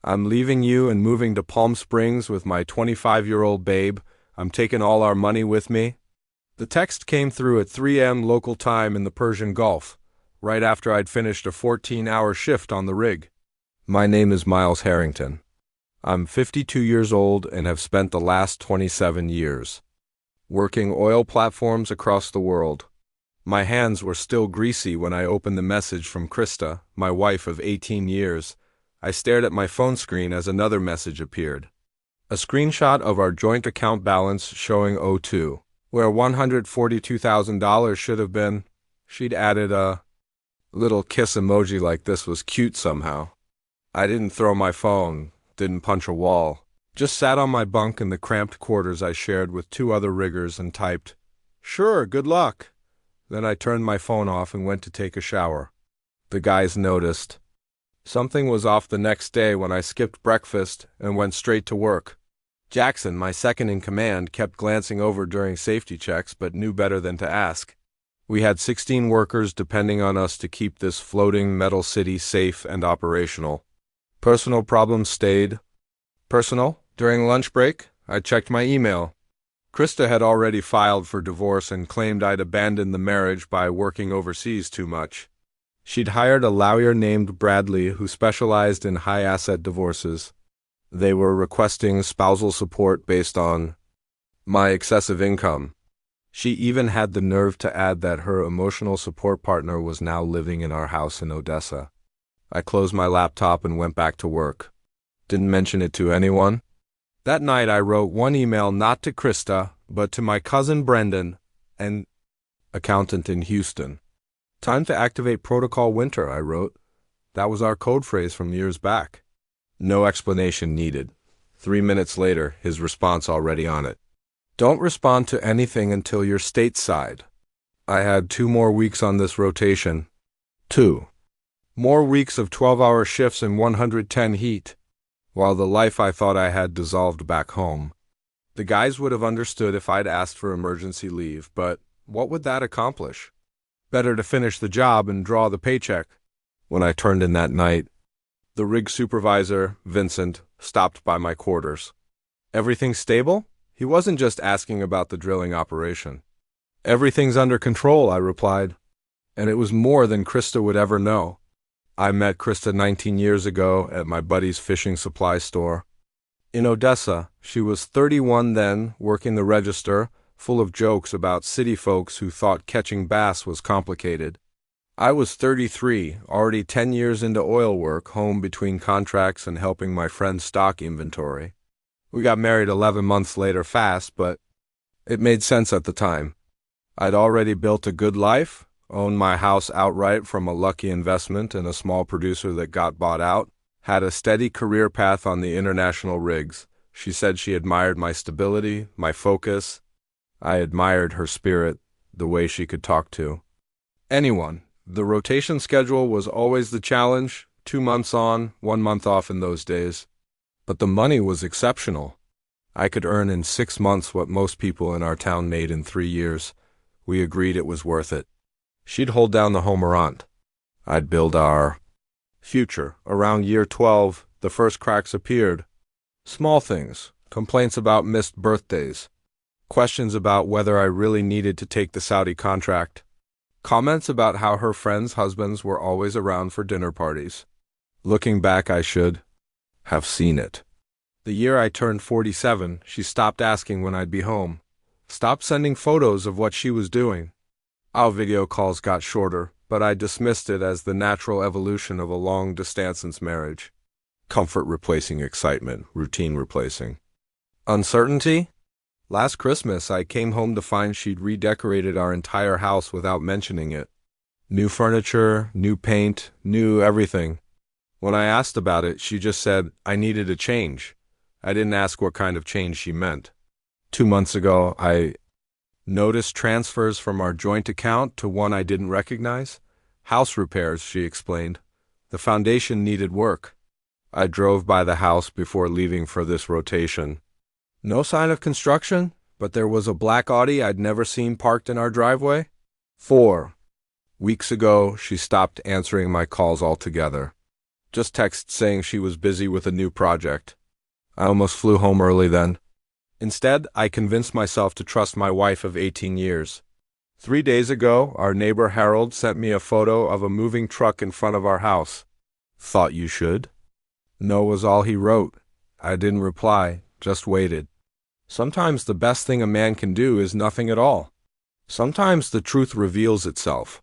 I'm leaving you and moving to Palm Springs with my 25-year-old babe. I'm taking all our money with me. The text came through at 3 a.m. local time in the Persian Gulf, right after I'd finished a 14-hour shift on the rig. My name is Miles Harrington. I'm 52 years old and have spent the last 27 years working oil platforms across the world. My hands were still greasy when I opened the message from Krista, my wife of 18 years. I stared at my phone screen as another message appeared. A screenshot of our joint account balance showing 02, where $142,000 should have been. She'd added a little kiss emoji like this was cute somehow. I didn't throw my phone, didn't punch a wall. Just sat on my bunk in the cramped quarters I shared with 2 other riggers and typed, "Sure, good luck." Then I turned my phone off and went to take a shower. The guys noticed. Something was off the next day when I skipped breakfast and went straight to work. Jackson, my second in command, kept glancing over during safety checks but knew better than to ask. We had 16 workers depending on us to keep this floating metal city safe and operational. Personal problems stayed personal. During lunch break, I checked my email. Krista had already filed for divorce and claimed I'd abandoned the marriage by working overseas too much. She'd hired a lawyer named Bradley who specialized in high-asset divorces. They were requesting spousal support based on my excessive income. She even had the nerve to add that her emotional support partner was now living in our house in Odessa. I closed my laptop and went back to work. Didn't mention it to anyone. That night I wrote one email not to Krista, but to my cousin Brendan, an accountant in Houston. "Time to activate Protocol Winter," I wrote. That was our code phrase from years back. No explanation needed. 3 minutes later, his response already on it. "Don't respond to anything until you're stateside." I had 2 more weeks on this rotation. 2 more weeks of 12-hour shifts in 110 heat, while the life I thought I had dissolved back home. The guys would have understood if I'd asked for emergency leave, but what would that accomplish? Better to finish the job and draw the paycheck. When I turned in that night, the rig supervisor, Vincent, stopped by my quarters. "Everything stable?" He wasn't just asking about the drilling operation. "Everything's under control," I replied. And it was more than Krista would ever know. I met Krista 19 years ago at my buddy's fishing supply store. In Odessa, she was 31 then, working the register, full of jokes about city folks who thought catching bass was complicated. I was 33, already 10 years into oil work, home between contracts and helping my friends stock inventory. We got married 11 months later fast, but it made sense at the time. I'd already built a good life, owned my house outright from a lucky investment in a small producer that got bought out, had a steady career path on the international rigs. She said she admired my stability, my focus. I admired her spirit, the way she could talk to anyone. The rotation schedule was always the challenge, 2 months on, 1 month off in those days. But the money was exceptional. I could earn in 6 months what most people in our town made in 3 years. We agreed it was worth it. She'd hold down the homerant. I'd build our future. Around year 12, the first cracks appeared. Small things, complaints about missed birthdays, questions about whether I really needed to take the Saudi contract, comments about how her friends' husbands were always around for dinner parties. Looking back, I should have seen it. The year I turned 47, she stopped asking when I'd be home, stopped sending photos of what she was doing. Our video calls got shorter, but I dismissed it as the natural evolution of a long-distance marriage. Comfort replacing excitement, routine replacing uncertainty. Last Christmas, I came home to find she'd redecorated our entire house without mentioning it. New furniture, new paint, new everything. When I asked about it, she just said I needed a change. I didn't ask what kind of change she meant. 2 months ago, I noticed transfers from our joint account to one I didn't recognize. House repairs, she explained. The foundation needed work. I drove by the house before leaving for this rotation. No sign of construction, but there was a black Audi I'd never seen parked in our driveway. 4 weeks ago, she stopped answering my calls altogether. Just text saying she was busy with a new project. I almost flew home early then. Instead, I convinced myself to trust my wife of 18 years. 3 days ago, our neighbor Harold sent me a photo of a moving truck in front of our house. Thought you should? No was all he wrote. I didn't reply, just waited. Sometimes the best thing a man can do is nothing at all. Sometimes the truth reveals itself.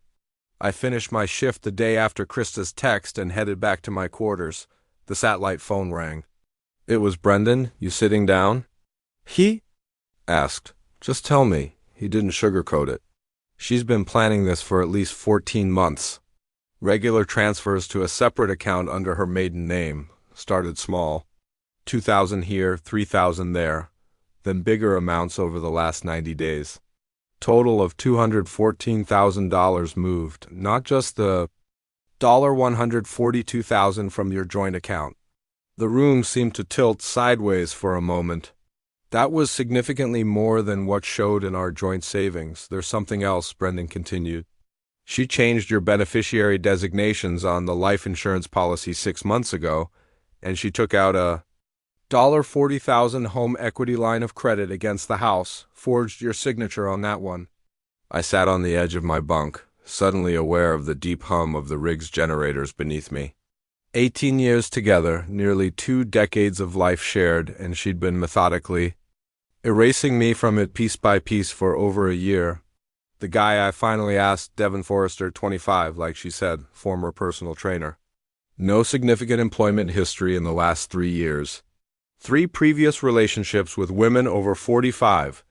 I finished my shift the day after Krista's text and headed back to my quarters. The satellite phone rang. It was Brendan. You sitting down? He asked. Just tell me. He didn't sugarcoat it. She's been planning this for at least 14 months. Regular transfers to a separate account under her maiden name. Started small. 2,000 here, 3,000 there. Then bigger amounts over the last 90 days. Total of $214,000 moved, not just the $142,000 from your joint account. The room seemed to tilt sideways for a moment. That was significantly more than what showed in our joint savings. There's something else, Brendan continued. She changed your beneficiary designations on the life insurance policy 6 months ago, and she took out a $40,000 home equity line of credit against the house, forged your signature on that one. I sat on the edge of my bunk, suddenly aware of the deep hum of the rig's generators beneath me. 18 years together, nearly 2 decades of life shared, and she'd been methodically erasing me from it piece by piece for over a year. The guy I finally asked, Devin Forrester, 25, like she said, former personal trainer. No significant employment history in the last 3 years. 3 previous relationships with women over 45,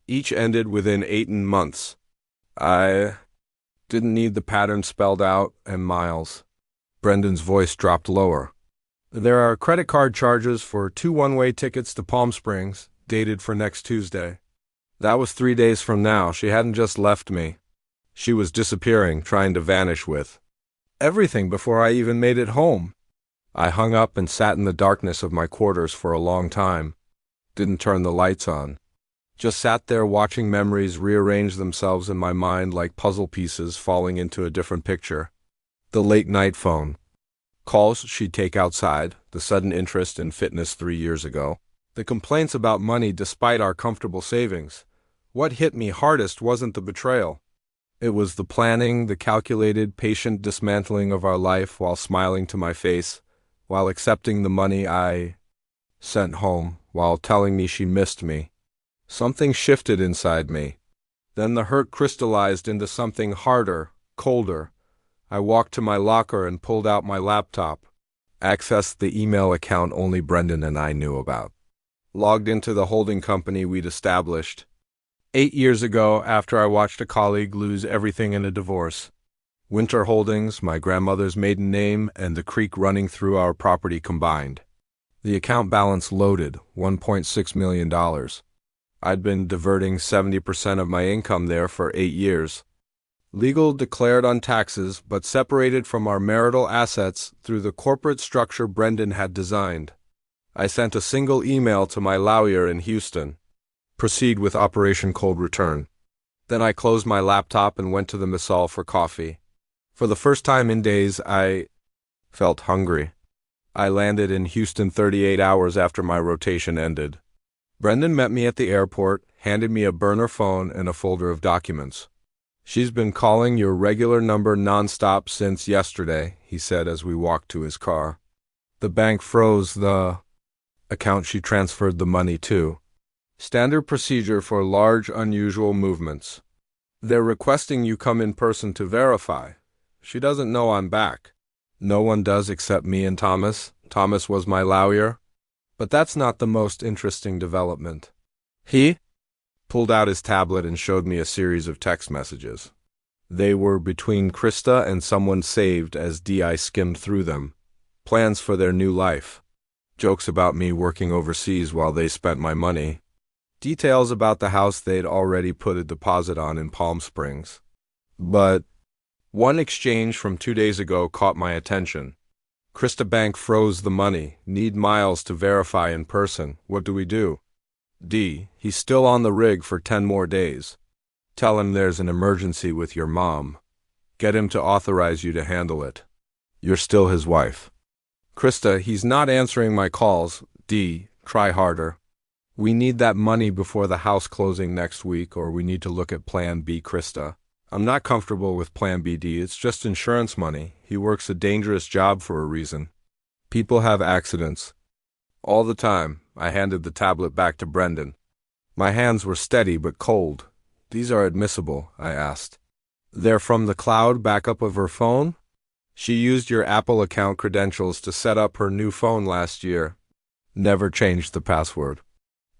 each ended within 18 months. I didn't need the pattern spelled out and miles. Brendan's voice dropped lower. There are credit card charges for 2 one-way tickets to Palm Springs, dated for next Tuesday. That was 3 days from now. She hadn't just left me. She was disappearing, trying to vanish with everything before I even made it home. I hung up and sat in the darkness of my quarters for a long time. Didn't turn the lights on. Just sat there watching memories rearrange themselves in my mind like puzzle pieces falling into a different picture. The late-night phone. Calls she'd take outside, the sudden interest in fitness 3 years ago. The complaints about money despite our comfortable savings. What hit me hardest wasn't the betrayal. It was the planning, the calculated, patient dismantling of our life while smiling to my face, while accepting the money I sent home, while telling me she missed me. Something shifted inside me. Then the hurt crystallized into something harder, colder. I walked to my locker and pulled out my laptop. Accessed the email account only Brendan and I knew about. Logged into the holding company we'd established 8 years ago after I watched a colleague lose everything in a divorce. Winter Holdings, my grandmother's maiden name, and the creek running through our property combined. The account balance loaded, $1.6 million. I'd been diverting 70% of my income there for 8 years. Legal declared on taxes, but separated from our marital assets through the corporate structure Brendan had designed. I sent a single email to my lawyer in Houston. Proceed with Operation Cold Return. Then I closed my laptop and went to the Missal for coffee. For the first time in days, I felt hungry. I landed in Houston 38 hours after my rotation ended. Brendan met me at the airport, handed me a burner phone and a folder of documents. She's been calling your regular number nonstop since yesterday, he said as we walked to his car. The bank froze the account she transferred the money to. Standard procedure for large, unusual movements. They're requesting you come in person to verify. She doesn't know I'm back. No one does except me and Thomas. Thomas was my lawyer. But that's not the most interesting development. He pulled out his tablet and showed me a series of text messages. They were between Krista and someone saved as D.I. skimmed through them. Plans for their new life. Jokes about me working overseas while they spent my money. Details about the house they'd already put a deposit on in Palm Springs. But one exchange from 2 days ago caught my attention. Krista Bank froze the money. Need Miles to verify in person. What do we do? D. He's still on the rig for 10 more days. Tell him there's an emergency with your mom. Get him to authorize you to handle it. You're still his wife. Krista, he's not answering my calls. D, try harder. We need that money before the house closing next week, or we need to look at Plan B, Krista. I'm not comfortable with Plan B, D. It's just insurance money. He works a dangerous job for a reason. People have accidents. All the time. I handed the tablet back to Brendan. My hands were steady but cold. These are admissible, I asked. They're from the cloud backup of her phone? She used your Apple account credentials to set up her new phone last year. Never changed the password.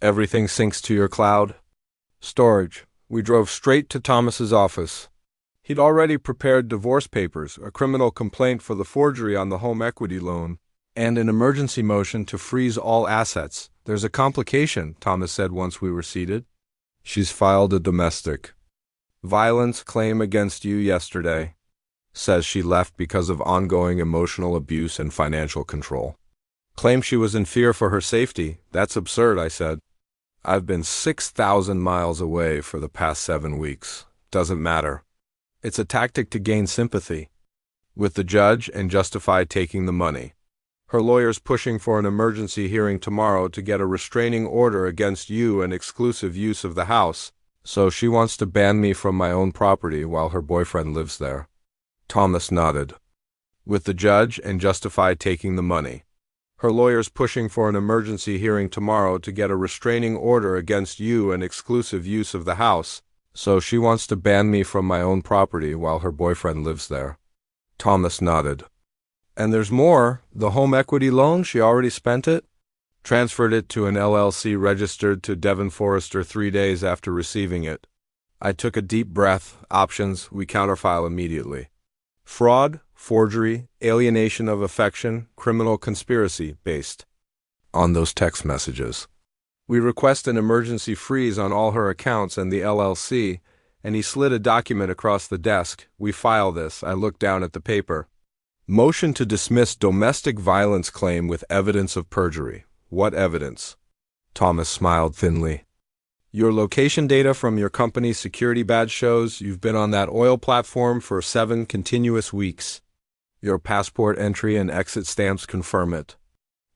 Everything syncs to your cloud? Storage. We drove straight to Thomas's office. He'd already prepared divorce papers, a criminal complaint for the forgery on the home equity loan, and an emergency motion to freeze all assets. There's a complication, Thomas said once we were seated. She's filed a domestic violence claim against you yesterday. Says she left because of ongoing emotional abuse and financial control. Claims she was in fear for her safety. That's absurd, I said. I've been 6,000 miles away for the past 7 weeks. Doesn't matter. It's a tactic to gain sympathy with the judge and justify taking the money. Her lawyer's pushing for an emergency hearing tomorrow to get a restraining order against you and exclusive use of the house, so she wants to ban me from my own property while her boyfriend lives there. Thomas nodded. With the judge and justify taking the money. Her lawyer's pushing for an emergency hearing tomorrow to get a restraining order against you and exclusive use of the house, so she wants to ban me from my own property while her boyfriend lives there. Thomas nodded. And there's more. The home equity loan, she already spent it? Transferred it to an LLC registered to Devon Forrester 3 days after receiving it. I took a deep breath. Options, we counterfile immediately. Fraud, forgery, alienation of affection, criminal conspiracy, based on those text messages. We request an emergency freeze on all her accounts and the LLC, and he slid a document across the desk. We file this. I looked down at the paper. Motion to dismiss domestic violence claim with evidence of perjury. What evidence? Thomas smiled thinly. Your location data from your company's security badge shows you've been on that oil platform for 7 continuous weeks. Your passport entry and exit stamps confirm it.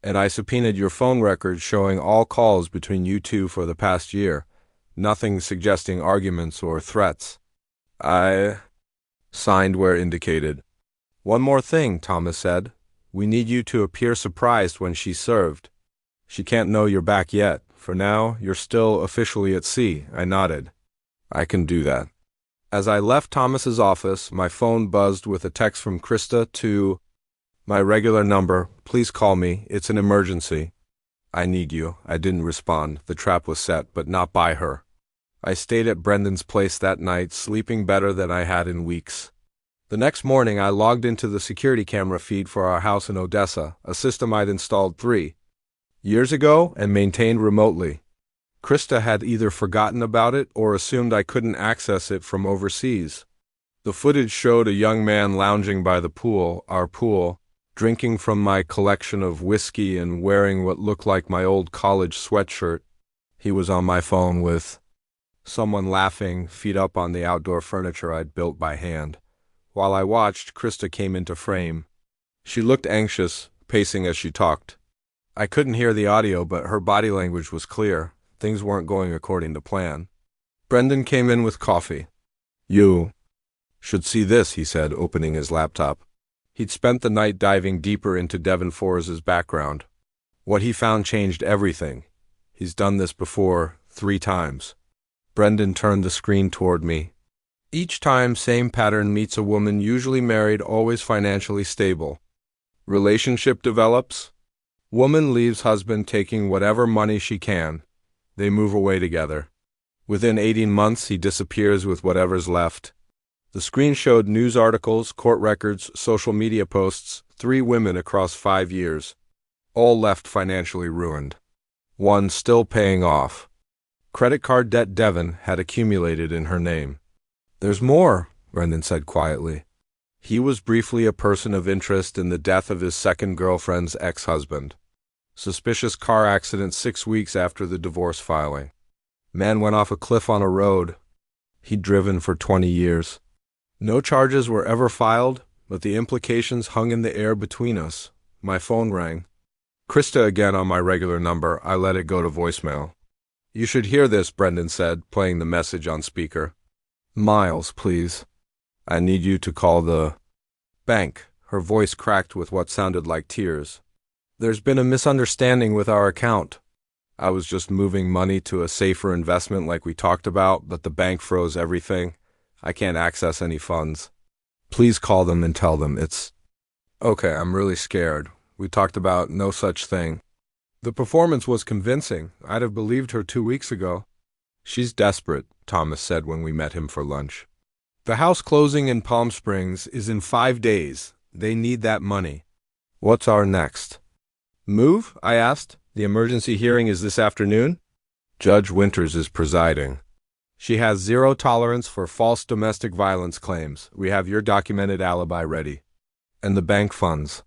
And I subpoenaed your phone records showing all calls between you two for the past year. Nothing suggesting arguments or threats. I signed where indicated. One more thing, Thomas said. We need you to appear surprised when she's served. She can't know you're back yet. For now, you're still officially at sea. I nodded. I can do that. As I left Thomas's office, my phone buzzed with a text from Krista to my regular number. Please call me. It's an emergency. I need you. I didn't respond. The trap was set, but not by her. I stayed at Brendan's place that night, sleeping better than I had in weeks. The next morning, I logged into the security camera feed for our house in Odessa, a system I'd installed 3 years ago and maintained remotely. Krista had either forgotten about it or assumed I couldn't access it from overseas. The footage showed a young man lounging by the pool, our pool, drinking from my collection of whiskey and wearing what looked like my old college sweatshirt. He was on my phone with someone laughing, feet up on the outdoor furniture I'd built by hand. While I watched, Krista came into frame. She looked anxious, pacing as she talked. I couldn't hear the audio, but her body language was clear. Things weren't going according to plan. Brendan came in with coffee. You should see this, he said, opening his laptop. He'd spent the night diving deeper into Devon Forrest's background. What he found changed everything. He's done this before, 3 times. Brendan turned the screen toward me. Each time, same pattern, meets a woman, usually married, always financially stable. Relationship develops. Woman leaves husband taking whatever money she can. They move away together. Within 18 months, he disappears with whatever's left. The screen showed news articles, court records, social media posts, 3 women across 5 years. All left financially ruined. One still paying off. Credit card debt Devon had accumulated in her name. There's more, Brendan said quietly. He was briefly a person of interest in the death of his second girlfriend's ex-husband. Suspicious car accident 6 weeks after the divorce filing. Man went off a cliff on a road. He'd driven for 20 years. No charges were ever filed, but the implications hung in the air between us. My phone rang. Krista again on my regular number. I let it go to voicemail. You should hear this, Brendan said, playing the message on speaker. Miles, please. I need you to call the bank. Her voice cracked with what sounded like tears. There's been a misunderstanding with our account. I was just moving money to a safer investment like we talked about, but the bank froze everything. I can't access any funds. Please call them and tell them it's... Okay, I'm really scared. We talked about no such thing. The performance was convincing. I'd have believed her 2 weeks ago. She's desperate, Thomas said when we met him for lunch. The house closing in Palm Springs is in 5 days. They need that money. What's our next? Move? I asked. The emergency hearing is this afternoon? Judge Winters is presiding. She has zero tolerance for false domestic violence claims. We have your documented alibi ready. And the bank funds.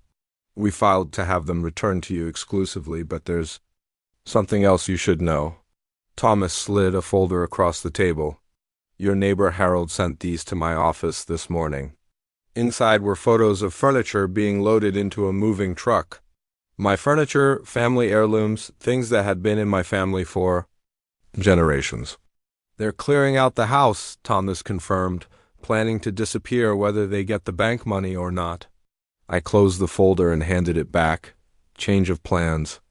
We filed to have them returned to you exclusively, but there's something else you should know. Thomas slid a folder across the table. Your neighbor Harold sent these to my office this morning. Inside were photos of furniture being loaded into a moving truck. My furniture, family heirlooms, things that had been in my family for generations. They're clearing out the house, Thomas confirmed, planning to disappear whether they get the bank money or not. I closed the folder and handed it back. Change of plans.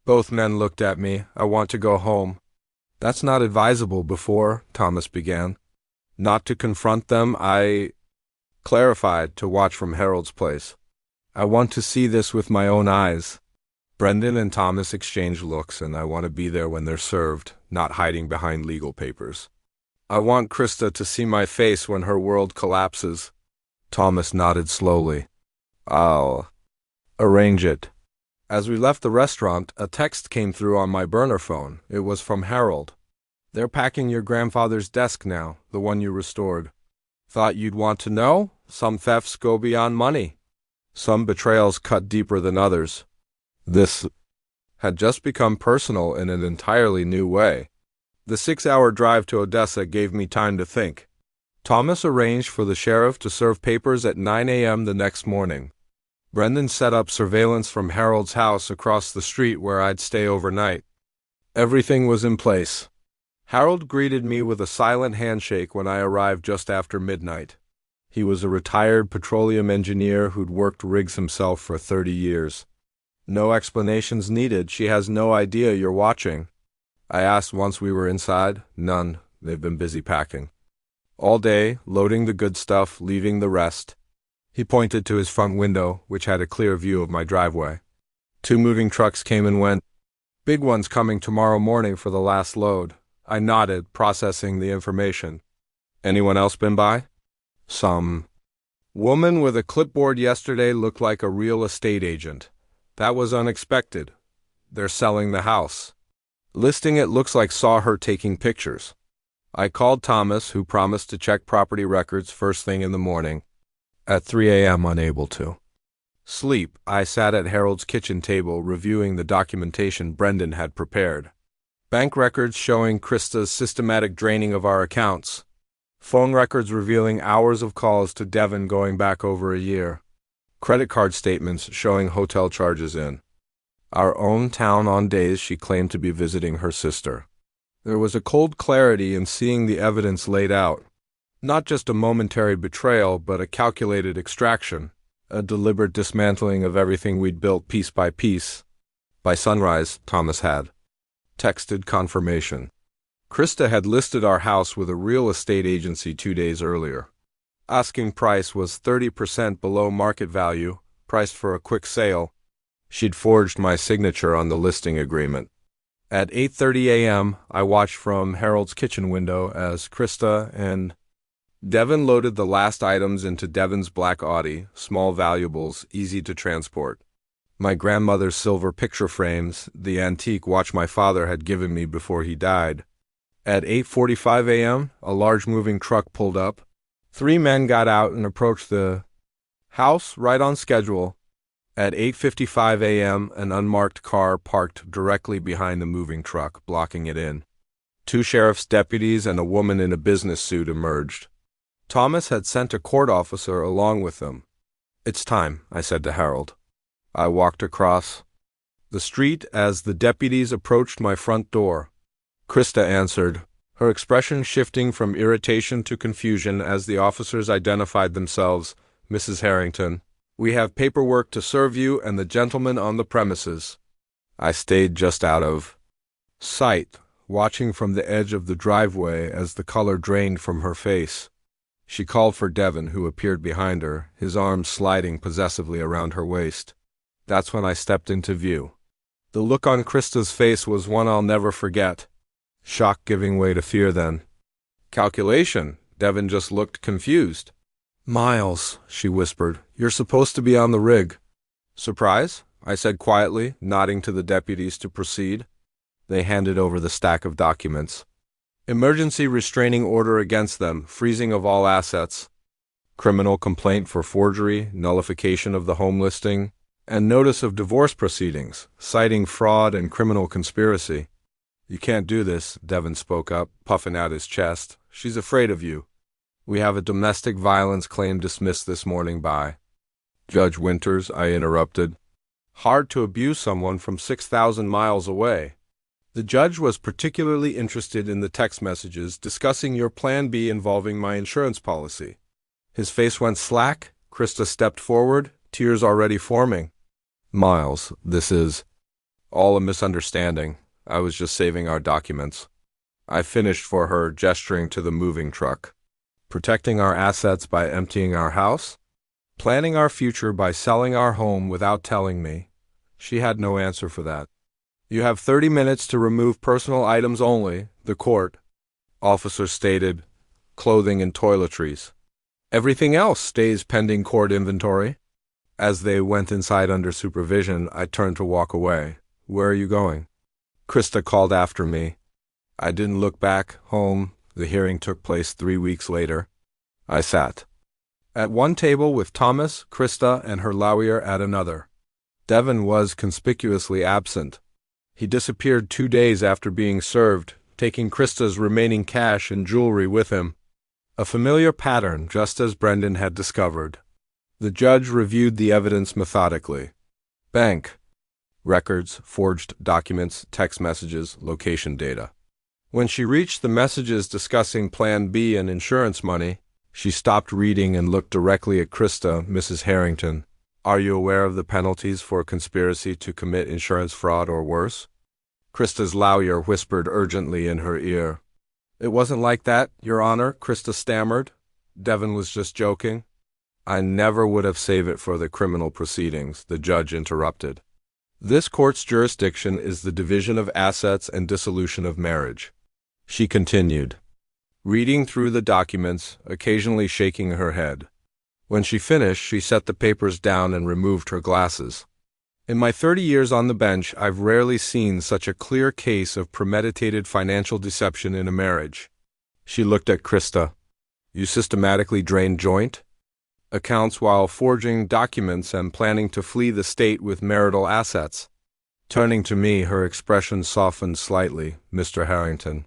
Both men looked at me. I want to go home. That's not advisable before, Thomas began. Not to confront them, I clarified, to watch from Harold's place. I want to see this with my own eyes. Brendan and Thomas exchanged looks, and I want to be there when they're served, not hiding behind legal papers. I want Krista to see my face when her world collapses. Thomas nodded slowly. I'll arrange it. As we left the restaurant, a text came through on my burner phone. It was from Harold. They're packing your grandfather's desk now, the one you restored. Thought you'd want to know? Some thefts go beyond money. Some betrayals cut deeper than others. This had just become personal in an entirely new way. The 6-hour drive to Odessa gave me time to think. Thomas arranged for the sheriff to serve papers at 9 a.m. the next morning. Brendan set up surveillance from Harold's house across the street where I'd stay overnight. Everything was in place. Harold greeted me with a silent handshake when I arrived just after midnight. He was a retired petroleum engineer who'd worked rigs himself for 30 years. No explanations needed. She has no idea you're watching. I asked once we were inside. None. They've been busy packing. All day, loading the good stuff, leaving the rest. He pointed to his front window, which had a clear view of my driveway. 2 moving trucks came and went. Big one's coming tomorrow morning for the last load. I nodded, processing the information. Anyone else been by? Some. Woman with a clipboard yesterday looked like a real estate agent. That was unexpected. They're selling the house. Listing it looks like saw her taking pictures. I called Thomas, who promised to check property records first thing in the morning. At 3 a.m., unable to sleep, I sat at Harold's kitchen table reviewing the documentation Brendan had prepared. Bank records showing Krista's systematic draining of our accounts. Phone records revealing hours of calls to Devon going back over a year. Credit card statements showing hotel charges in our own town on days she claimed to be visiting her sister. There was a cold clarity in seeing the evidence laid out. Not just a momentary betrayal, but a calculated extraction, a deliberate dismantling of everything we'd built piece by piece. By sunrise, Thomas had texted confirmation. Krista had listed our house with a real estate agency 2 days earlier. Asking price was 30% below market value, priced for a quick sale. She'd forged my signature on the listing agreement. At 8:30 a.m., I watched from Harold's kitchen window as Krista and Devon loaded the last items into Devon's black Audi, small valuables, easy to transport. My grandmother's silver picture frames, the antique watch my father had given me before he died. At 8:45 a.m., a large moving truck pulled up. 3 men got out and approached the house right on schedule. At 8:55 a.m., an unmarked car parked directly behind the moving truck, blocking it in. 2 sheriff's deputies and a woman in a business suit emerged. Thomas had sent a court officer along with them. It's time, I said to Harold. I walked across the street as the deputies approached my front door. Krista answered, her expression shifting from irritation to confusion as the officers identified themselves. Mrs. Harrington, we have paperwork to serve you and the gentleman on the premises. I stayed just out of sight, watching from the edge of the driveway as the color drained from her face. She called for Devin, who appeared behind her, his arms sliding possessively around her waist. That's when I stepped into view. The look on Krista's face was one I'll never forget. Shock giving way to fear then. Calculation. Devin just looked confused. Miles, she whispered, you're supposed to be on the rig. Surprise? I said quietly, nodding to the deputies to proceed. They handed over the stack of documents. Emergency restraining order against them, freezing of all assets. Criminal complaint for forgery, nullification of the home listing, and notice of divorce proceedings, citing fraud and criminal conspiracy. You can't do this, Devin spoke up, puffing out his chest. She's afraid of you. We have a domestic violence claim dismissed this morning by Judge Winters, I interrupted. Hard to abuse someone from 6,000 miles away. The judge was particularly interested in the text messages discussing your Plan B involving my insurance policy. His face went slack. Krista stepped forward, tears already forming. Miles, this is all a misunderstanding. I was just saving our documents. I finished for her, gesturing to the moving truck. Protecting our assets by emptying our house? Planning our future by selling our home without telling me? She had no answer for that. You have 30 minutes to remove personal items only, the court officer stated, clothing and toiletries. Everything else stays pending court inventory. As they went inside under supervision, I turned to walk away. Where are you going? Krista called after me. I didn't look back. Home. The hearing took place 3 weeks later. I sat at one table with Thomas, Krista, and her lawyer at another. Devin was conspicuously absent. He disappeared 2 days after being served, taking Krista's remaining cash and jewelry with him. A familiar pattern, just as Brendan had discovered. The judge reviewed the evidence methodically. Bank records, forged documents, text messages, location data. When she reached the messages discussing Plan B and insurance money, she stopped reading and looked directly at Krista. Mrs. Harrington, are you aware of the penalties for conspiracy to commit insurance fraud or worse? Krista's lawyer whispered urgently in her ear. It wasn't like that, Your Honor, Krista stammered. Devin was just joking. I never would have saved it for the criminal proceedings, the judge interrupted. This court's jurisdiction is the division of assets and dissolution of marriage. She continued, reading through the documents, occasionally shaking her head. When she finished, she set the papers down and removed her glasses. In my 30 years on the bench, I've rarely seen such a clear case of premeditated financial deception in a marriage. She looked at Krista. You systematically drained joint accounts while forging documents and planning to flee the state with marital assets. Turning to me, her expression softened slightly. Mr. Harrington,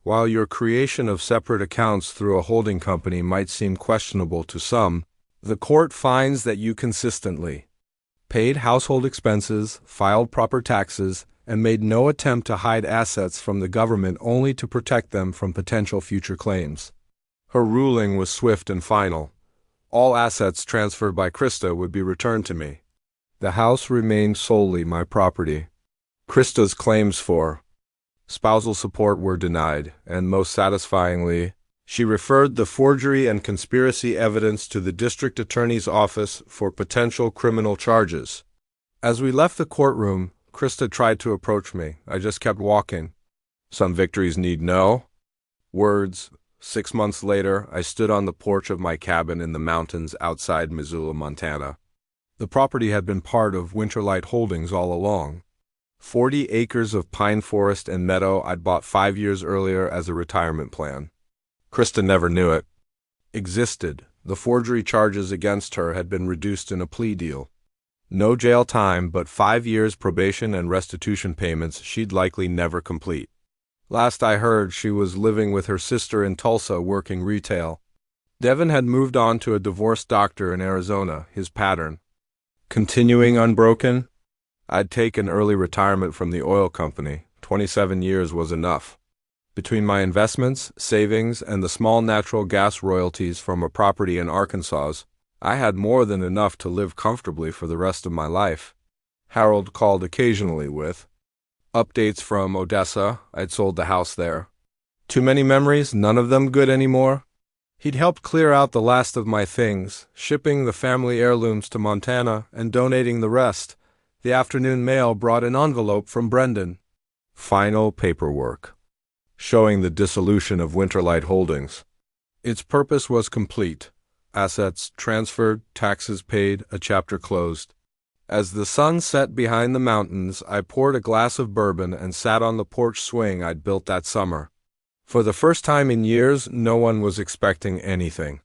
while your creation of separate accounts through a holding company might seem questionable to some, the court finds that you consistently paid household expenses, filed proper taxes, and made no attempt to hide assets from the government only to protect them from potential future claims. Her ruling was swift and final. All assets transferred by Krista would be returned to me. The house remained solely my property. Krista's claims for spousal support were denied, and most satisfyingly, she referred the forgery and conspiracy evidence to the district attorney's office for potential criminal charges. As we left the courtroom, Krista tried to approach me. I just kept walking. Some victories need no words. 6 months later, I stood on the porch of my cabin in the mountains outside Missoula, Montana. The property had been part of Winterlight Holdings all along. 40 acres of pine forest and meadow I'd bought 5 years earlier as a retirement plan. Krista never knew it. Existed. The forgery charges against her had been reduced in a plea deal. No jail time, but 5 years probation and restitution payments she'd likely never complete. Last I heard, she was living with her sister in Tulsa working retail. Devin had moved on to a divorced doctor in Arizona, his pattern. Continuing unbroken? I'd take an early retirement from the oil company. 27 years was enough. Between my investments, savings, and the small natural gas royalties from a property in Arkansas, I had more than enough to live comfortably for the rest of my life. Harold called occasionally with updates from Odessa. I'd sold the house there. Too many memories, none of them good anymore. He'd helped clear out the last of my things, shipping the family heirlooms to Montana and donating the rest. The afternoon mail brought an envelope from Brendan. Final paperwork, showing the dissolution of Winterlight Holdings. Its purpose was complete. Assets transferred, taxes paid, a chapter closed. As the sun set behind the mountains, I poured a glass of bourbon and sat on the porch swing I'd built that summer. For the first time in years, no one was expecting anything.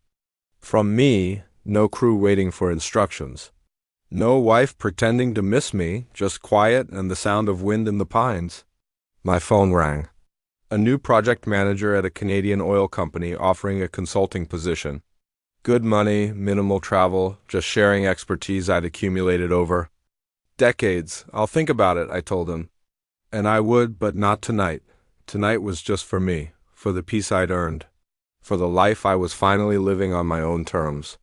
From me, no crew waiting for instructions. No wife pretending to miss me, just quiet and the sound of wind in the pines. My phone rang. A new project manager at a Canadian oil company offering a consulting position. Good money, minimal travel, just sharing expertise I'd accumulated over decades. I'll think about it, I told him. And I would, but not tonight. Tonight was just for me, for the peace I'd earned, for the life I was finally living on my own terms.